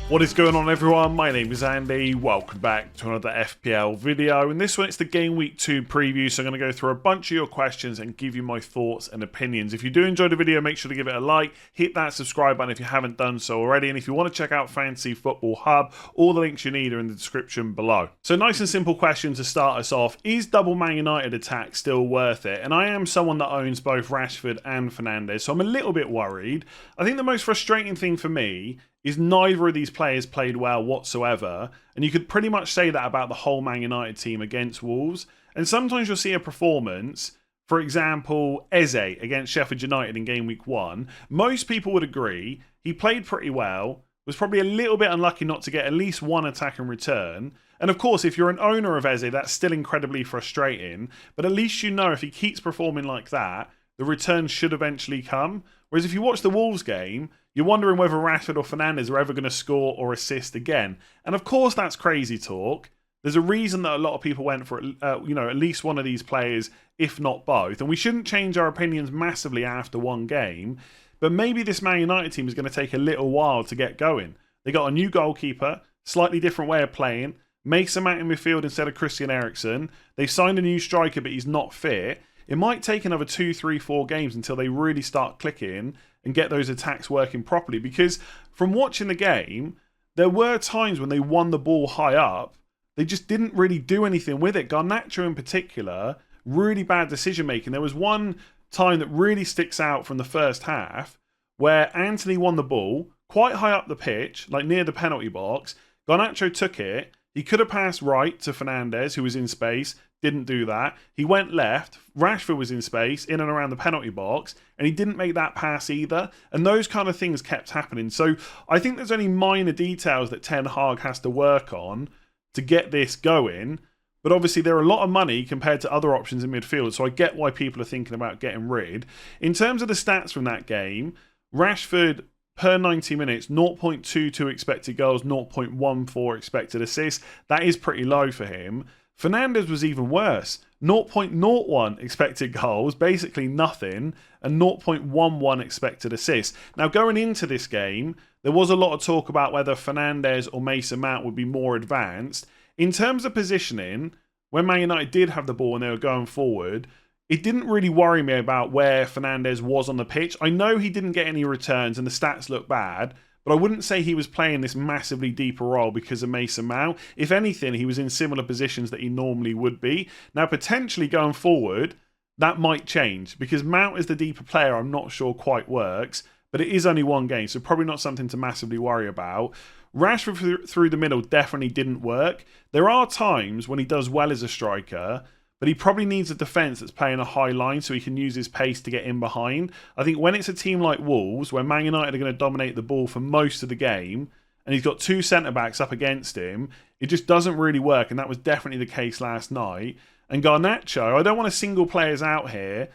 What is going on, everyone? My name is Andy. Welcome back to another FPL video. In this one, it's the Game Week 2 preview, so I'm going to go through a bunch of your questions and give you my thoughts and opinions. If you do enjoy the video, make sure to give it a like, hit that subscribe button if you haven't done so already, and if you want to check out Fantasy Football Hub, all the links you need are in the description below. So nice and simple question to start us off. Is double Man United attack still worth it? And I am someone that owns both Rashford and Fernandes, so I'm a little bit worried. I think the most frustrating thing for me is neither of these players played well whatsoever, and you could pretty much say that about the whole Man United team against Wolves. And sometimes you'll see a performance, for example, Eze against Sheffield United in Game Week 1. Most people would agree he played pretty well, was probably a little bit unlucky not to get at least one attack in return. And of course, if you're an owner of Eze, that's still incredibly frustrating, but at least you know if he keeps performing like that, the return should eventually come. Whereas if you watch the Wolves game, you're wondering whether Rashford or Fernandes are ever going to score or assist again. And of course, that's crazy talk. There's a reason that a lot of people went for at least one of these players, if not both. And we shouldn't change our opinions massively after one game. But maybe this Man United team is going to take a little while to get going. They got a new goalkeeper, slightly different way of playing. Mason Mount in midfield instead of Christian Eriksen. They signed a new striker, but he's not fit. It might take another 2, 3, 4 games until they really start clicking and get those attacks working properly. Because from watching the game, there were times when they won the ball high up, they just didn't really do anything with it. Garnacho in particular, really bad decision making. There was one time that really sticks out from the first half where Anthony won the ball quite high up the pitch, like near the penalty box. Garnacho took it. He could have passed right to Fernandes, who was in space. Didn't do that. He went left. Rashford was in space, in and around the penalty box, and he didn't make that pass either. And those kind of things kept happening. So I think there's only minor details that Ten Hag has to work on to get this going. But obviously, they're a lot of money compared to other options in midfield. So I get why people are thinking about getting rid. In terms of the stats from that game, Rashford per 90 minutes, 0.22 expected goals, 0.14 expected assists. That is pretty low for him. Fernandes was even worse. 0.01 expected goals, basically nothing, and 0.11 expected assists. Now, going into this game, there was a lot of talk about whether Fernandes or Mason Mount would be more advanced. In terms of positioning, when Man United did have the ball and they were going forward, it didn't really worry me about where Fernandes was on the pitch. I know he didn't get any returns and the stats look bad, but I wouldn't say he was playing this massively deeper role because of Mason Mount. If anything, he was in similar positions that he normally would be. Now, potentially going forward, that might change because Mount is the deeper player. I'm not sure quite works, but it is only one game, so probably not something to massively worry about. Rashford through the middle definitely didn't work. There are times when he does well as a striker, but he probably needs a defence that's playing a high line so he can use his pace to get in behind. I think when it's a team like Wolves, where Man United are going to dominate the ball for most of the game, and he's got two centre-backs up against him, it just doesn't really work, and that was definitely the case last night. And Garnacho, I don't want to single players out here.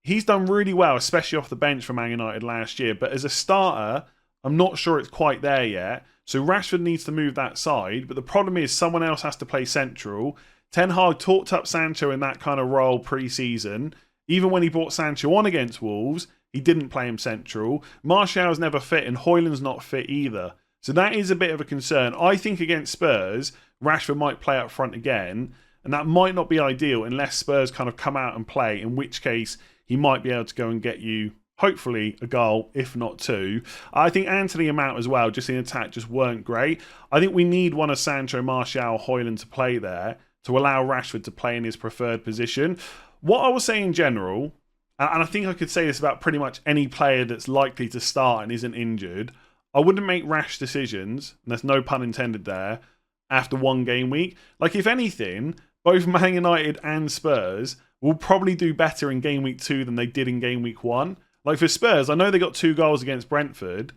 He's done really well, especially off the bench for Man United last year, but as a starter, I'm not sure it's quite there yet. So Rashford needs to move that side, but the problem is someone else has to play central. Ten Hag talked up Sancho in that kind of role pre-season. Even when he brought Sancho on against Wolves, he didn't play him central. Martial's never fit and Højlund's not fit either. So that is a bit of a concern. I think against Spurs, Rashford might play up front again, and that might not be ideal unless Spurs kind of come out and play, in which case he might be able to go and get you hopefully a goal, if not two. I think Anthony and Mount as well, just in attack, just weren't great. I think we need one of Sancho, Martial, Højlund to play there to allow Rashford to play in his preferred position. What I will say in general, and I think I could say this about pretty much any player that's likely to start and isn't injured, I wouldn't make rash decisions, and there's no pun intended there, after one game week. Like, if anything, both Man United and Spurs will probably do better in game week 2 than they did in game week 1. Like, for Spurs, I know they got 2 goals against Brentford,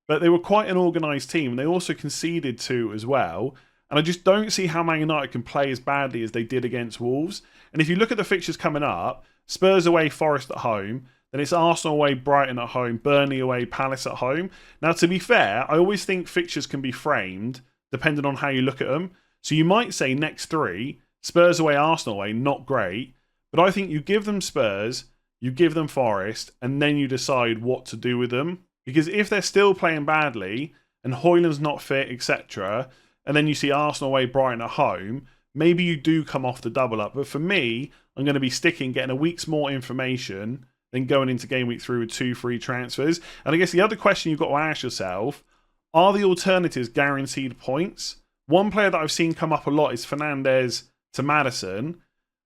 but they were quite an organised team, and they also conceded 2 as well. And I just don't see how Man United can play as badly as they did against Wolves. And if you look at the fixtures coming up, Spurs away, Forest at home, then it's Arsenal away, Brighton at home, Burnley away, Palace at home. Now, to be fair, I always think fixtures can be framed depending on how you look at them. So you might say next 3, Spurs away, Arsenal away, not great. But I think you give them Spurs, you give them Forest, and then you decide what to do with them. Because if they're still playing badly, and Højlund's not fit, etc., and then you see Arsenal away, Brighton at home, maybe you do come off the double up. But for me, I'm going to be getting a week's more information than going into game week 3 with 2 free transfers. And I guess the other question you've got to ask yourself, are the alternatives guaranteed points? One player that I've seen come up a lot is Fernandes to Maddison.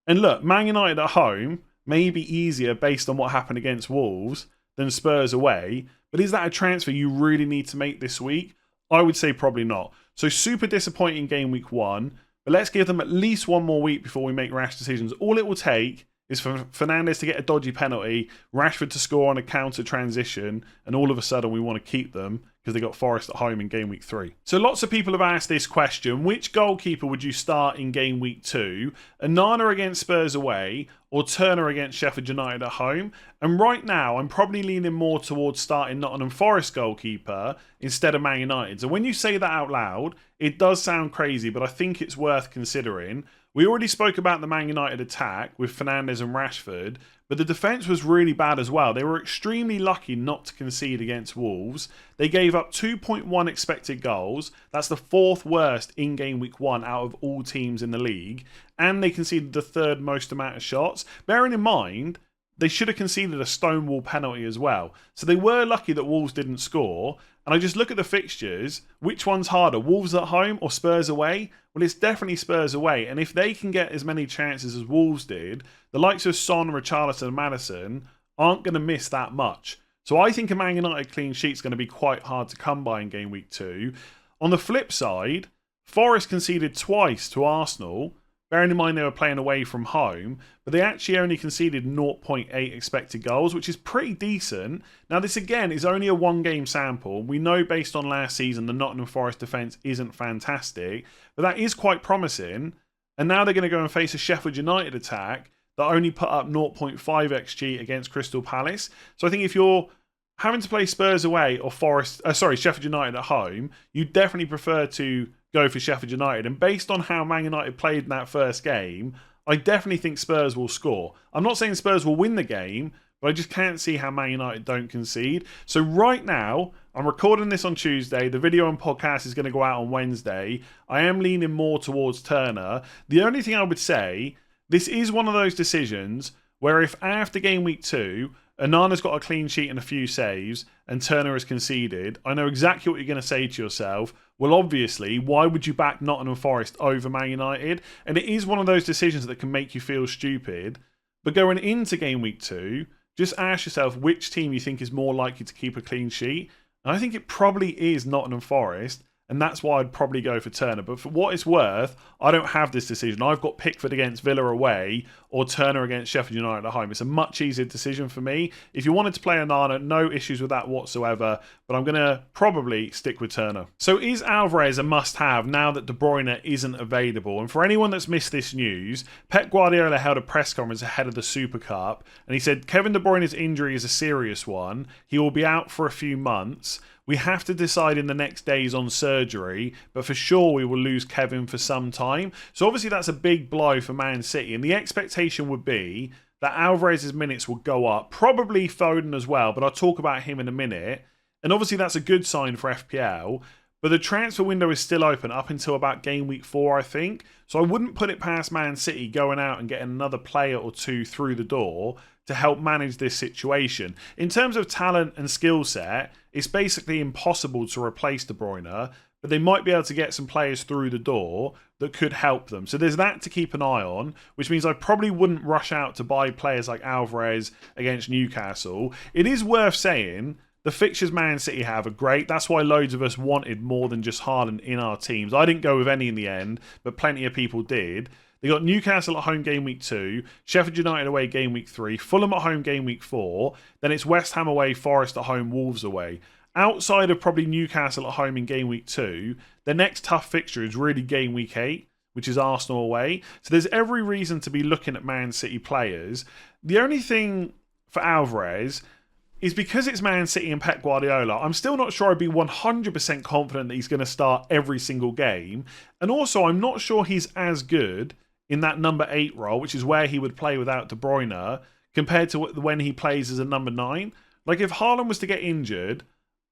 And look, Man United at home may be easier based on what happened against Wolves than Spurs away. But is that a transfer you really need to make this week? I would say probably not. So super disappointing game week 1. But let's give them at least one more week before we make rash decisions. All it will take is for Fernandes to get a dodgy penalty, Rashford to score on a counter transition, and all of a sudden we want to keep them because they got Forest at home in game week 3. So lots of people have asked this question: which goalkeeper would you start in game week 2? Onana against Spurs away or Turner against Sheffield United at home? And right now I'm probably leaning more towards starting Nottingham Forest goalkeeper instead of Man United. So when you say that out loud, it does sound crazy, but I think it's worth considering. We already spoke about the Man United attack with Fernandes and Rashford, but the defence was really bad as well. They were extremely lucky not to concede against Wolves. They gave up 2.1 expected goals. That's the 4th worst in game week 1 out of all teams in the league. And they conceded the 3rd most amount of shots. Bearing in mind, they should have conceded a stonewall penalty as well. So they were lucky that Wolves didn't score. And I just look at the fixtures. Which one's harder, Wolves at home or Spurs away? Well, it's definitely Spurs away. And if they can get as many chances as Wolves did, the likes of Son, Richarlison and Maddison aren't going to miss that much. So I think a Man United clean sheet is going to be quite hard to come by in game week 2. On the flip side, Forest conceded twice to Arsenal. Bearing in mind they were playing away from home, but they actually only conceded 0.8 expected goals, which is pretty decent. Now this again is only a 1-game sample. We know based on last season the Nottingham Forest defence isn't fantastic, but that is quite promising. And now they're going to go and face a Sheffield United attack that only put up 0.5 XG against Crystal Palace. So I think if you're having to play Spurs away or Sheffield United at home, you definitely prefer to go for Sheffield United. And based on how Man United played in that first game, I definitely think Spurs will score. I'm not saying Spurs will win the game, but I just can't see how Man United don't concede. So right now, I'm recording this on Tuesday. The video and podcast is going to go out on Wednesday. I am leaning more towards Turner. The only thing I would say, this is one of those decisions where if after game week 2, Onana's got a clean sheet and a few saves, and Turner has conceded, I know exactly what you're going to say to yourself. Well, obviously, why would you back Nottingham Forest over Man United? And it is one of those decisions that can make you feel stupid. But going into game week 2, just ask yourself which team you think is more likely to keep a clean sheet. And I think it probably is Nottingham Forest. And that's why I'd probably go for Turner. But for what it's worth, I don't have this decision. I've got Pickford against Villa away or Turner against Sheffield United at home. It's a much easier decision for me. If you wanted to play Onana, no issues with that whatsoever. But I'm going to probably stick with Turner. So is Alvarez a must-have now that De Bruyne isn't available? And for anyone that's missed this news, Pep Guardiola held a press conference ahead of the Super Cup. And he said Kevin De Bruyne's injury is a serious one. He will be out for a few months. We have to decide in the next days on surgery, but for sure we will lose Kevin for some time. So obviously that's a big blow for Man City, and the expectation would be that Alvarez's minutes will go up, probably Foden as well, but I'll talk about him in a minute. And obviously that's a good sign for FPL, but the transfer window is still open up until about game week 4, I think. So I wouldn't put it past Man City going out and getting another player or two through the door to help manage this situation. In terms of talent and skill set, it's basically impossible to replace De Bruyne, but they might be able to get some players through the door that could help them. So there's that to keep an eye on, which means I probably wouldn't rush out to buy players like Alvarez against Newcastle. It is worth saying the fixtures Man City have are great. That's why loads of us wanted more than just Haaland in our teams. I didn't go with any in the end, but plenty of people did. They got Newcastle at home game week 2, Sheffield United away game week 3, Fulham at home game week 4, then it's West Ham away, Forest at home, Wolves away. Outside of probably Newcastle at home in game week 2, the next tough fixture is really game week 8, which is Arsenal away. So there's every reason to be looking at Man City players. The only thing for Alvarez is because it's Man City and Pep Guardiola, I'm still not sure I'd be 100% confident that he's going to start every single game. And also, I'm not sure he's as good in that number 8 role, which is where he would play without De Bruyne, compared to when he plays as a number 9. Like, if Haaland was to get injured,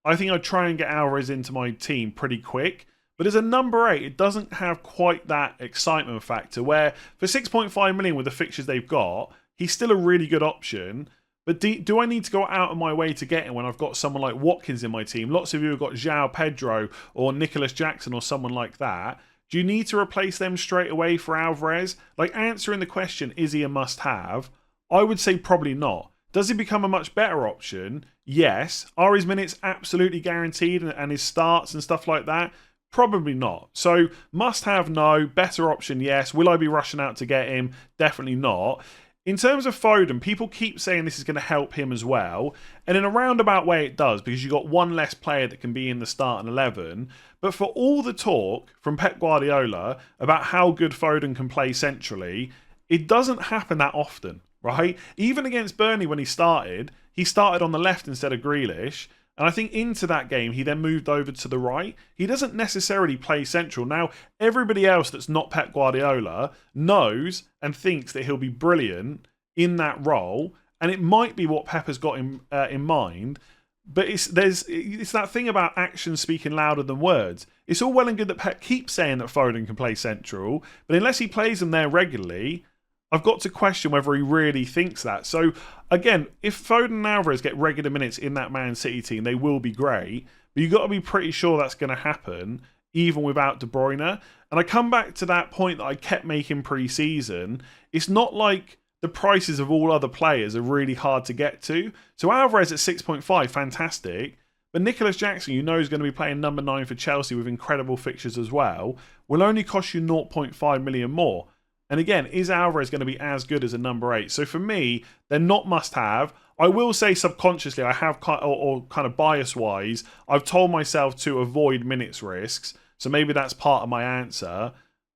I think I'd try and get Álvarez into my team pretty quick. But as a number 8, it doesn't have quite that excitement factor where for 6.5 million with the fixtures they've got, he's still a really good option. But do I need to go out of my way to get him when I've got someone like Watkins in my team? Lots of you have got João Pedro or Nicholas Jackson or someone like that. Do you need to replace them straight away for Álvarez? Like, answering the question, is he a must-have? I would say probably not. Does he become a much better option? Yes. Are his minutes absolutely guaranteed and his starts and stuff like that? Probably not. So, must have, no. Better option, yes. Will I be rushing out to get him? Definitely not. In terms of Foden, people keep saying this is going to help him as well. And in a roundabout way, it does, because you've got one less player that can be in the starting 11. But for all the talk from Pep Guardiola about how good Foden can play centrally, it doesn't happen that often, right? Even against Burnley when he started on the left instead of Grealish. And I think into that game, he then moved over to the right. He doesn't necessarily play central. Now, everybody else that's not Pep Guardiola knows and thinks that he'll be brilliant in that role. And it might be what Pep has got in mind. But it's that thing about actions speaking louder than words. It's all well and good that Pep keeps saying that Foden can play central. But unless he plays them there regularly, I've got to question whether he really thinks that. So, again, if Foden and Álvarez get regular minutes in that Man City team, they will be great. But you've got to be pretty sure that's going to happen, even without De Bruyne. And I come back to that point that I kept making pre-season. It's not like the prices of all other players are really hard to get to. So Álvarez at 6.5, fantastic. But Nicholas Jackson, you know, is going to be playing number 9 for Chelsea with incredible fixtures as well, will only cost you 0.5 million more. And again, is Álvarez going to be as good as a number 8? So for me, they're not must-have. I will say subconsciously, I have, or kind of bias-wise, I've told myself to avoid minutes risks. So maybe that's part of my answer.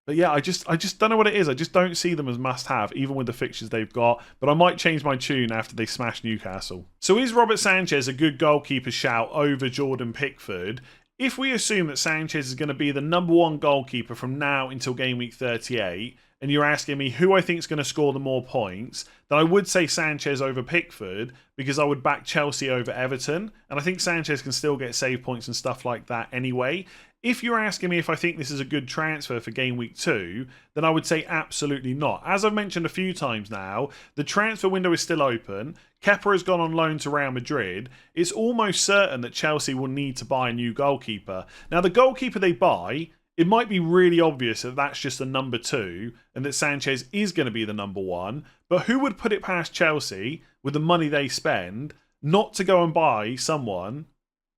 But yeah, I just don't know what it is. I just don't see them as must-have, even with the fixtures they've got. But I might change my tune after they smash Newcastle. So is Robert Sánchez a good goalkeeper shout over Jordan Pickford? If we assume that Sánchez is going to be the number 1 goalkeeper from now until game week 38, and you're asking me who I think is going to score the more points, then I would say Sánchez over Pickford, because I would back Chelsea over Everton. And I think Sánchez can still get save points and stuff like that anyway. If you're asking me if I think this is a good transfer for game week 2, then I would say absolutely not. As I've mentioned a few times now, the transfer window is still open. Kepa has gone on loan to Real Madrid. It's almost certain that Chelsea will need to buy a new goalkeeper. Now, the goalkeeper they buy, it might be really obvious that that's just a number 2 and that Sánchez is going to be the number 1. But who would put it past Chelsea with the money they spend not to go and buy someone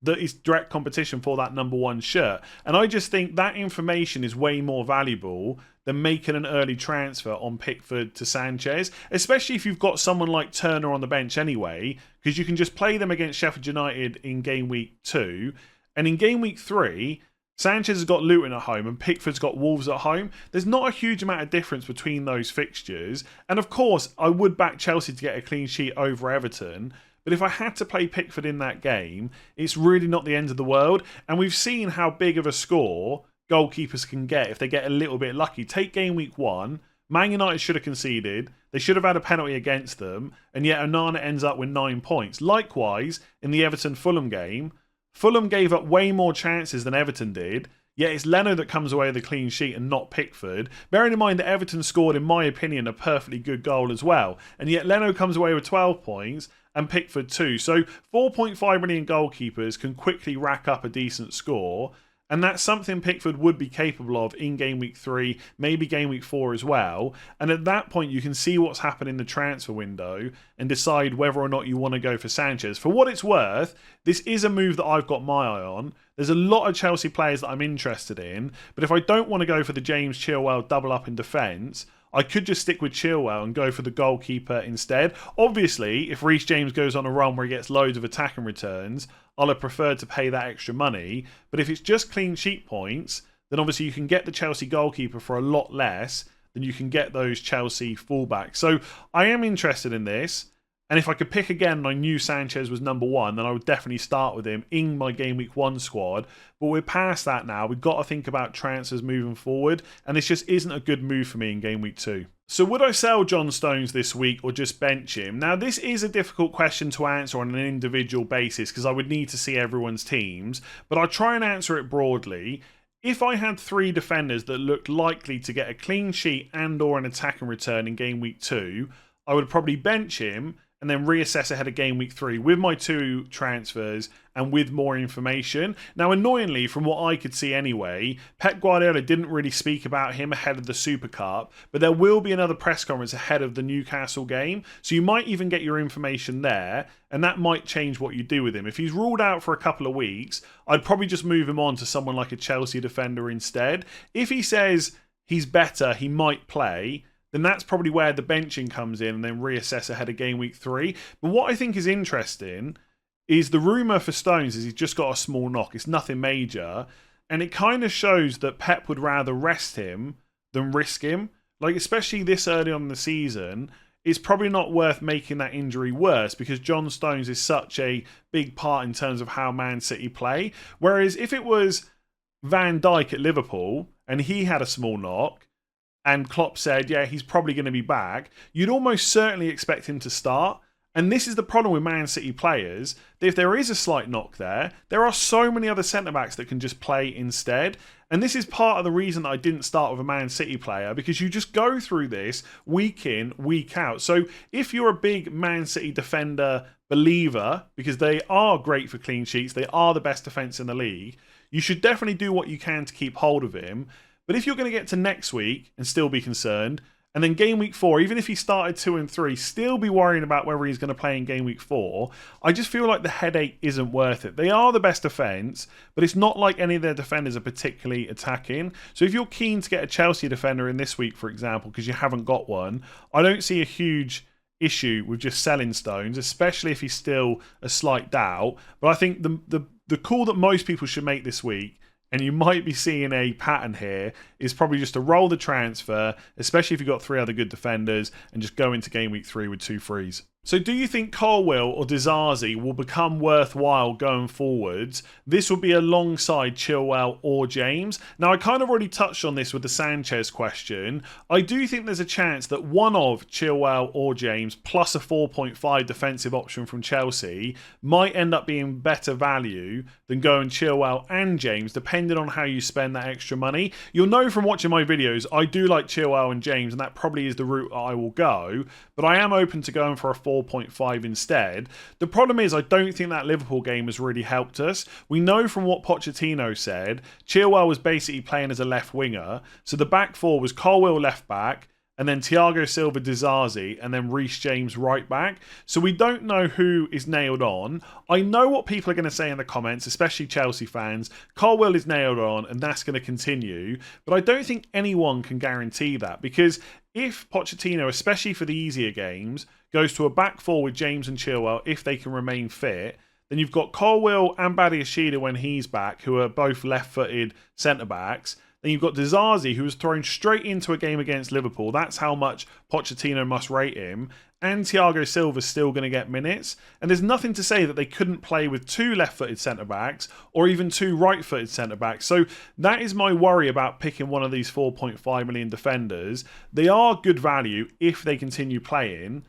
that is direct competition for that number 1 shirt? And I just think that information is way more valuable than making an early transfer on Pickford to Sánchez, especially if you've got someone like Turner on the bench anyway, because you can just play them against Sheffield United in game week 2. And in game week 3, Sánchez has got Luton at home and Pickford's got Wolves at home. There's not a huge amount of difference between those fixtures. And of course, I would back Chelsea to get a clean sheet over Everton. But if I had to play Pickford in that game, it's really not the end of the world. And we've seen how big of a score goalkeepers can get if they get a little bit lucky. Take game week 1. Man United should have conceded. They should have had a penalty against them. And yet Onana ends up with 9 points. Likewise, in the Everton-Fulham game, Fulham gave up way more chances than Everton did. Yet it's Leno that comes away with a clean sheet and not Pickford. Bearing in mind that Everton scored, in my opinion, a perfectly good goal as well. And yet Leno comes away with 12 points and Pickford too. So 4.5 million goalkeepers can quickly rack up a decent score. And that's something Pickford would be capable of in game week 3, maybe game week 4 as well. And at that point, you can see what's happened in the transfer window and decide whether or not you want to go for Sánchez. For what it's worth, this is a move that I've got my eye on. There's a lot of Chelsea players that I'm interested in. But if I don't want to go for the James Chilwell double up in defence, I could just stick with Chilwell and go for the goalkeeper instead. Obviously, if Reece James goes on a run where he gets loads of attacking returns, I'll have preferred to pay that extra money. But if it's just clean sheet points, then obviously you can get the Chelsea goalkeeper for a lot less than you can get those Chelsea fullbacks. So I am interested in this. And if I could pick again and I knew Sánchez was number one, then I would definitely start with him in my Game Week 1 squad. But we're past that now. We've got to think about transfers moving forward. And this just isn't a good move for me in Game Week 2. So would I sell John Stones this week or just bench him? Now, this is a difficult question to answer on an individual basis because I would need to see everyone's teams. But I'll try and answer it broadly. If I had 3 defenders that looked likely to get a clean sheet and or an attacking return in Game Week 2, I would probably bench him and then reassess ahead of Game Week 3 with my 2 transfers and with more information. Now, annoyingly, from what I could see anyway, Pep Guardiola didn't really speak about him ahead of the Super Cup, but there will be another press conference ahead of the Newcastle game, so you might even get your information there, and that might change what you do with him. If he's ruled out for a couple of weeks, I'd probably just move him on to someone like a Chelsea defender instead. If he says he's better, he might play, then that's probably where the benching comes in and then reassess ahead of Game Week 3. But what I think is interesting is the rumour for Stones is he's just got a small knock. It's nothing major. And it kind of shows that Pep would rather rest him than risk him. Like, especially this early on in the season, it's probably not worth making that injury worse because John Stones is such a big part in terms of how Man City play. Whereas if it was Van Dijk at Liverpool and he had a small knock, and Klopp said, yeah, he's probably going to be back, you'd almost certainly expect him to start. And this is the problem with Man City players. That if there is a slight knock there are so many other centre-backs that can just play instead. And this is part of the reason that I didn't start with a Man City player, because you just go through this week in, week out. So if you're a big Man City defender believer, because they are great for clean sheets, they are the best defence in the league, you should definitely do what you can to keep hold of him. But if you're going to get to next week and still be concerned, and then Game Week 4, even if he started 2 and 3, still be worrying about whether he's going to play in Game Week 4, I just feel like the headache isn't worth it. They are the best defence, but it's not like any of their defenders are particularly attacking. So if you're keen to get a Chelsea defender in this week, for example, because you haven't got one, I don't see a huge issue with just selling Stones, especially if he's still a slight doubt. But I think the call that most people should make this week, and you might be seeing a pattern here, is probably just to roll the transfer, especially if you've got 3 other good defenders, and just go into Game Week 3 with 2 frees. So do you think Colwill or Disasi will become worthwhile going forwards? This will be alongside Chilwell or James. Now, I kind of already touched on this with the Sánchez question. I do think there's a chance that one of Chilwell or James plus a 4.5 defensive option from Chelsea might end up being better value than going Chilwell and James, depending on how you spend that extra money. You'll know from watching my videos, I do like Chilwell and James, and that probably is the route I will go, but I am open to going for a 4.5 instead. The problem is I don't think that Liverpool game has really helped us. We know from what Pochettino said, Chilwell was basically playing as a left winger, so the back 4 was Colwill left back, and then Thiago Silva, Disasi, and then Reece James right back. So we don't know who is nailed on. I know what people are going to say in the comments, especially Chelsea fans. Colwill is nailed on, and that's going to continue. But I don't think anyone can guarantee that, because if Pochettino, especially for the easier games, goes to a back 4 with James and Chilwell, if they can remain fit, then you've got Colwill and Badiashile when he's back, who are both left-footed centre-backs. Then you've got Disasi, who was thrown straight into a game against Liverpool. That's how much Pochettino must rate him. And Thiago Silva's still going to get minutes. And there's nothing to say that they couldn't play with 2 left-footed centre-backs or even 2 right-footed centre-backs. So that is my worry about picking one of these 4.5 million defenders. They are good value if they continue playing.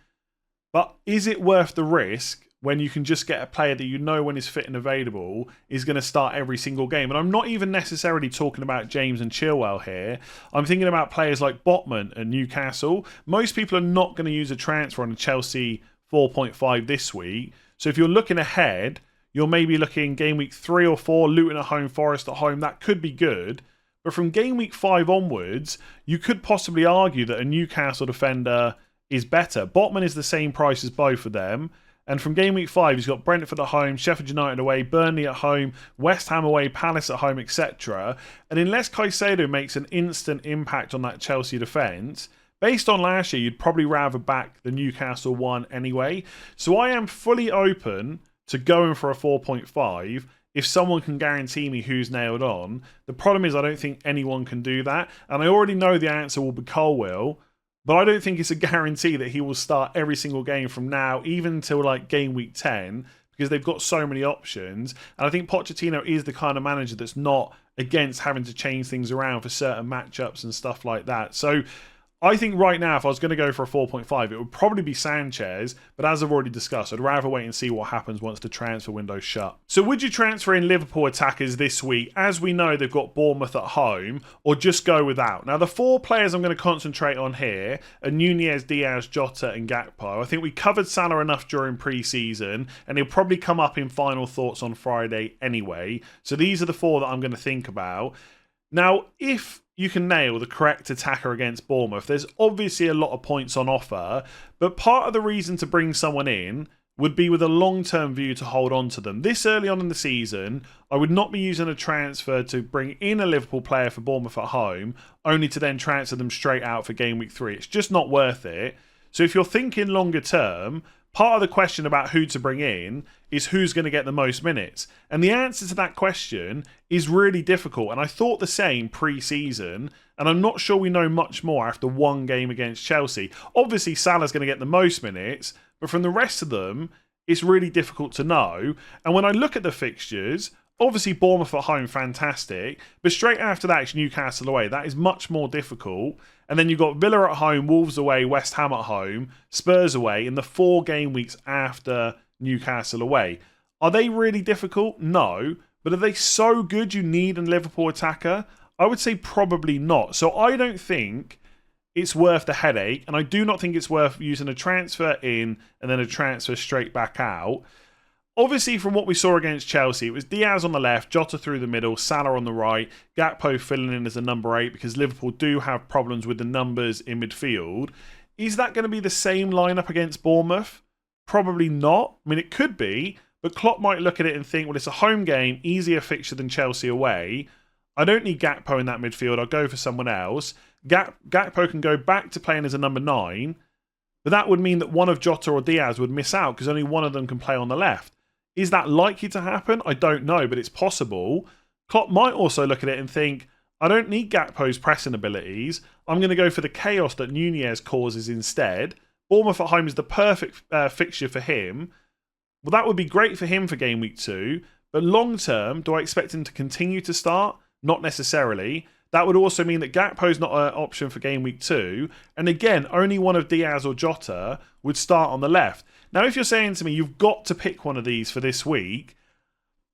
But is it worth the risk when you can just get a player that you know when is fit and available is going to start every single game? And I'm not even necessarily talking about James and Chilwell here. I'm thinking about players like Botman and Newcastle. Most people are not going to use a transfer on a Chelsea 4.5 this week. So if you're looking ahead, you're maybe looking Game Week 3 or 4, Luton at home, Forest at home. That could be good. But from Game Week 5 onwards, you could possibly argue that a Newcastle defender is better. Botman is the same price as both of them. And from Game Week 5, he's got Brentford at home, Sheffield United away, Burnley at home, West Ham away, Palace at home, etc. And unless Caicedo makes an instant impact on that Chelsea defence, based on last year, you'd probably rather back the Newcastle one anyway. So I am fully open to going for a 4.5 if someone can guarantee me who's nailed on. The problem is I don't think anyone can do that. And I already know the answer will be Colwill. But I don't think it's a guarantee that he will start every single game from now, even until like game week 10, because they've got so many options. And I think Pochettino is the kind of manager that's not against having to change things around for certain matchups and stuff like that. So I think right now, if I was going to go for a 4.5, it would probably be Sanchez. But as I've already discussed, I'd rather wait and see what happens once the transfer window's shut. So would you transfer in Liverpool attackers this week? As we know, they've got Bournemouth at home, or just go without? Now, the 4 players I'm going to concentrate on here are Nunez, Diaz, Jota and Gakpo. I think we covered Salah enough during pre-season, and he'll probably come up in final thoughts on Friday anyway. So these are the 4 that I'm going to think about. Now, if you can nail the correct attacker against Bournemouth, there's obviously a lot of points on offer, but part of the reason to bring someone in would be with a long-term view to hold on to them. This early on in the season, I would not be using a transfer to bring in a Liverpool player for Bournemouth at home, only to then transfer them straight out for game week 3. It's just not worth it. So if you're thinking longer term, part of the question about who to bring in is who's going to get the most minutes. And the answer to that question is really difficult. And I thought the same pre-season, and I'm not sure we know much more after one game against Chelsea. Obviously, Salah's going to get the most minutes, but from the rest of them, it's really difficult to know. And when I look at the fixtures, obviously Bournemouth at home, fantastic. But straight after that, it's Newcastle away. That is much more difficult. And then you've got Villa at home, Wolves away, West Ham at home, Spurs away in the 4 game weeks after Newcastle away. Are they really difficult? No. But are they so good you need a Liverpool attacker? I would say probably not. So I don't think it's worth the headache. And I do not think it's worth using a transfer in and then a transfer straight back out. Obviously, from what we saw against Chelsea, it was Diaz on the left, Jota through the middle, Salah on the right, Gakpo filling in as a number 8 because Liverpool do have problems with the numbers in midfield. Is that going to be the same lineup against Bournemouth? Probably not. I mean, it could be, but Klopp might look at it and think, well, it's a home game, easier fixture than Chelsea away. I don't need Gakpo in that midfield. I'll go for someone else. Gakpo can go back to playing as a number 9, but that would mean that one of Jota or Diaz would miss out because only one of them can play on the left. Is that likely to happen? I don't know, but it's possible. Klopp might also look at it and think, I don't need Gakpo's pressing abilities. I'm going to go for the chaos that Nunez causes instead. Bournemouth at home is the perfect fixture for him. Well, that would be great for him for game week 2. But long term, do I expect him to continue to start? Not necessarily. That would also mean that Gakpo's not an option for game week 2. And again, only one of Diaz or Jota would start on the left. Now, if you're saying to me, you've got to pick one of these for this week,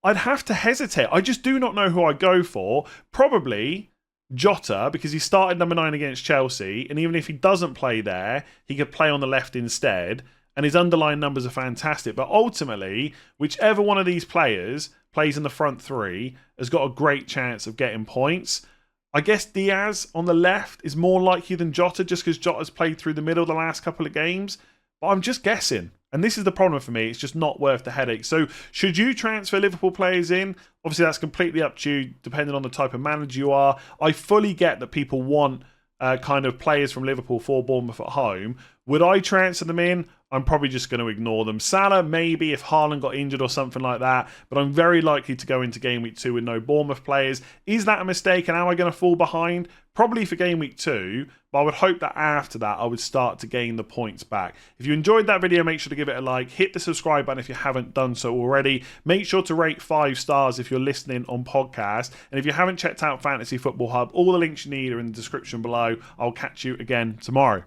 I'd have to hesitate. I just do not know who I go for. Probably Jota, because he started number 9 against Chelsea. And even if he doesn't play there, he could play on the left instead. And his underlying numbers are fantastic. But ultimately, whichever one of these players plays in the front 3 has got a great chance of getting points. I guess Diaz on the left is more likely than Jota just because Jota's played through the middle the last couple of games. But I'm just guessing. And this is the problem for me. It's just not worth the headache. So should you transfer Liverpool players in? Obviously, that's completely up to you, depending on the type of manager you are. I fully get that people want kind of players from Liverpool for Bournemouth at home. Would I transfer them in? I'm probably just going to ignore them. Salah, maybe if Haaland got injured or something like that. But I'm very likely to go into game week 2 with no Bournemouth players. Is that a mistake? And am I going to fall behind? Probably for game week 2. But I would hope that after that, I would start to gain the points back. If you enjoyed that video, make sure to give it a like. Hit the subscribe button if you haven't done so already. Make sure to rate 5 stars if you're listening on podcast. And if you haven't checked out Fantasy Football Hub, all the links you need are in the description below. I'll catch you again tomorrow.